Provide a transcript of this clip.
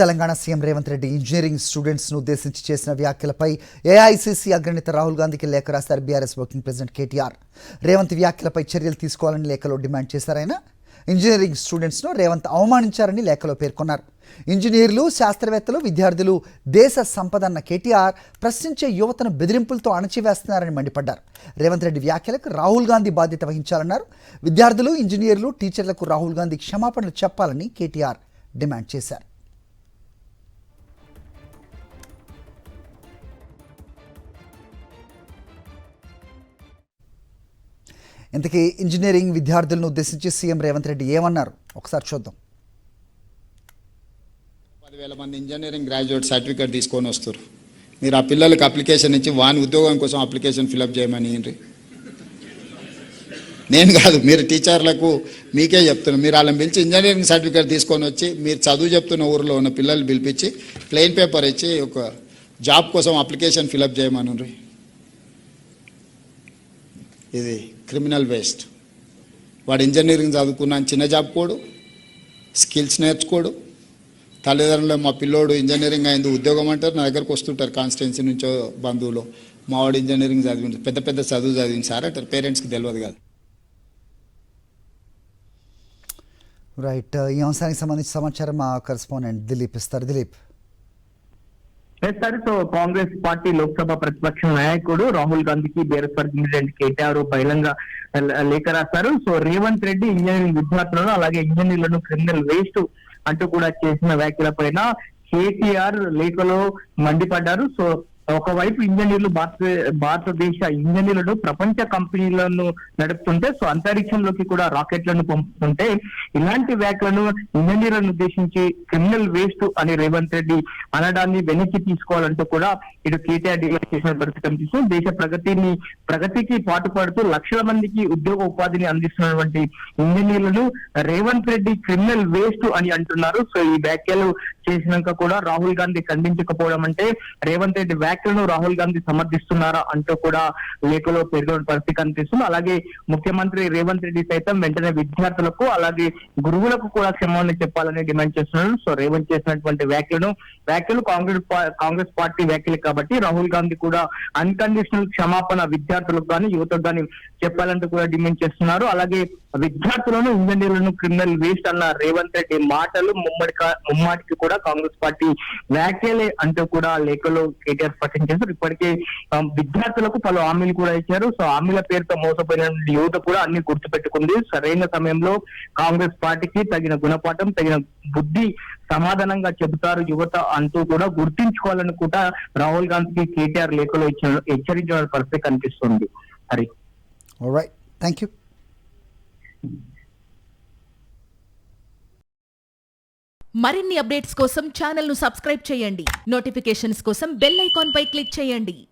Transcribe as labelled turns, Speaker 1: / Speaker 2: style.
Speaker 1: Telangana CM Revanth Reddy engineering students ను ఉద్దేశించి చేసిన వ్యాఖ్యలపై ఏఐసీసీ అగ్రనేత రాహుల్ గాంధీకి లేఖ రాశారు BRS working president KTR. Revanth వ్యాఖ్యలపై చర్యలు తీసుకోవాలని లేఖలో డిమాండ్ చేశారాయన. ఇంజనీరింగ్ స్టూడెంట్స్ ను రేవంత్ అవమానించారని లేఖలో పేర్కొన్నారు. ఇంజనీర్లు, శాస్త్రవేత్తలు, విద్యార్థులు దేశ సంపద అన్న కేటీఆర్ ప్రశ్నించే యువతను బెదిరింపులతో అణచివేస్తున్నారని మండిపడ్డారు. రేవంత్ రెడ్డి వ్యాఖ్యలకు రాహుల్ గాంధీ బాధ్యత వహించాలన్నారు. విద్యార్థులు, ఇంజనీర్లు, టీచర్లకు రాహుల్ గాంధీ క్షమాపణలు చెప్పాలని కేటీఆర్ డిమాండ్ చేశారు. ఇంతకీ ఇంజనీరింగ్ విద్యార్థులను ఉద్దేశించి సీఎం రేవంత్ రెడ్డి ఏమన్నారు ఒకసారి చూద్దాం.
Speaker 2: 10,000 మంది ఇంజనీరింగ్ గ్రాడ్యుయేట్ సర్టిఫికేట్ తీసుకొని వస్తారు. మీరు ఆ పిల్లలకి అప్లికేషన్ ఇచ్చి వాని ఉద్యోగం కోసం అప్లికేషన్ ఫిలప్ చేయమని నేను కాదు, మీరు టీచర్లకు మీకే చెప్తున్నారు. మీరు వాళ్ళని పిలిచి ఇంజనీరింగ్ సర్టిఫికేట్ తీసుకొని వచ్చి మీరు చదువు చెప్తున్న ఊరిలో ఉన్న పిల్లలు పిలిపించి ప్లెయిన్ పేపర్ ఇచ్చి ఒక జాబ్ కోసం అప్లికేషన్ ఫిలప్ చేయమని. ఇది క్రిమినల్ వేస్ట్. వాడు ఇంజనీరింగ్ చదువుకున్న చిన్న జాబ్ కోడు, స్కిల్స్ నేర్చుకోడు. తల్లిదండ్రులు మా పిల్లోడు ఇంజనీరింగ్ అయింది ఉద్యోగం అంటారు, నా దగ్గరకు వస్తుంటారు కాన్స్టిట్యున్సీ నుంచో బంధువులు, మావాడు ఇంజనీరింగ్ చదివింది, పెద్ద పెద్ద చదువు చదివింది సార్ అంటారు. పేరెంట్స్కి తెలియదు కాదు.
Speaker 1: రైట్, ఈ అంశానికి సంబంధించి సమాచారం మా కరెస్పాండెంట్ దిలీప్ ఇస్తారు. దిలీప్.
Speaker 3: సో కాంగ్రెస్ పార్టీ లోక్సభ ప్రతిపక్ష నాయకుడు రాహుల్ గాంధీకి బీఆర్ఎస్ వర్కింగ్ ప్రెసిడెంట్ కేటీఆర్ బహిరంగ లేఖ రాశారు. సో రేవంత్ రెడ్డి ఇంజనీరింగ్ విద్యార్థులను అలాగే ఇంజనీర్లను క్రిమినల్ వేస్ట్ అంటూ కూడా చేసిన వ్యాఖ్యల పైన కేటీఆర్ లేఖలో మండిపడ్డారు. సో ఒకవైపు ఇంజనీర్లు భారతదేశ ఇంజనీర్లను ప్రపంచ కంపెనీలను నడుపుతుంటే, సో అంతరిక్షంలోకి కూడా రాకెట్లను పంపుతుంటే ఇలాంటి వ్యాఖ్యలను ఇంజనీర్లను ఉద్దేశించి క్రిమినల్ వేస్ట్ అని రేవంత్ రెడ్డి అనడాన్ని వెనక్కి తీసుకోవాలంటూ కూడా ఇటు కేటీఆర్ డిమాండ్ చేసిన పరిస్థితి కనిపిస్తుంది. దేశ ప్రగతికి పాటుపడుతూ లక్షల మందికి ఉద్యోగ ఉపాధిని అందిస్తున్నటువంటి ఇంజనీర్లను రేవంత్ రెడ్డి క్రిమినల్ వేస్ట్ అని అంటున్నారు. సో ఈ వ్యాఖ్యలు చేసినాక కూడా రాహుల్ గాంధీ ఖండించకపోవడం అంటే రేవంత్ రెడ్డి వ్యాఖ్యలను రాహుల్ గాంధీ సమర్థిస్తున్నారా అంటూ కూడా లేఖలో పేర్కొన్న పరిస్థితి కనిపిస్తుంది. అలాగే ముఖ్యమంత్రి రేవంత్ రెడ్డి సైతం వెంటనే విద్యార్థులకు అలాగే గురువులకు కూడా క్షమాపణ చెప్పాలని డిమాండ్ చేస్తున్నారు. సో రేవంత్ చేసినటువంటి వ్యాఖ్యలు కాంగ్రెస్ పార్టీ వ్యాఖ్యలు కాబట్టి రాహుల్ గాంధీ కూడా అన్కండిషనల్ క్షమాపణ విద్యార్థులకు కానీ యువతకు కానీ చెప్పాలంటూ కూడా డిమాండ్ చేస్తున్నారు. అలాగే విద్యార్థులను ఇంజనీర్లను క్రిమినల్ వేస్ట్ అన్న రేవంత్ రెడ్డి మాటలు ముమ్మాటికి కూడా కాంగ్రెస్ పార్టీ వ్యాఖ్యలే అంటూ కూడా లేఖలో కేటీఆర్ స్పష్టం చేశారు. ఇప్పటికే విద్యార్థులకు పలు హామీలు కూడా ఇచ్చారు. సో హామీల పేరుతో మోసపోయిన యువత కూడా అన్ని గుర్తుపెట్టుకుంది. సరైన సమయంలో కాంగ్రెస్ పార్టీకి తగిన గుణపాఠం, తగిన బుద్ధి సమాధానంగా చెబుతారు యువత అంటూ కూడా గుర్తించుకోవాలని కూడా రాహుల్ గాంధీకి కేటీఆర్ లేఖలో హెచ్చరించిన పరిస్థితి కనిపిస్తుంది. హరి.
Speaker 1: Alright, thank you.
Speaker 4: మరిన్ని అప్డేట్స్ కోసం ఛానల్ ను సబ్స్క్రైబ్ చేయండి. నోటిఫికేషన్స్ కోసం బెల్ ఐకాన్ పై క్లిక్ చేయండి.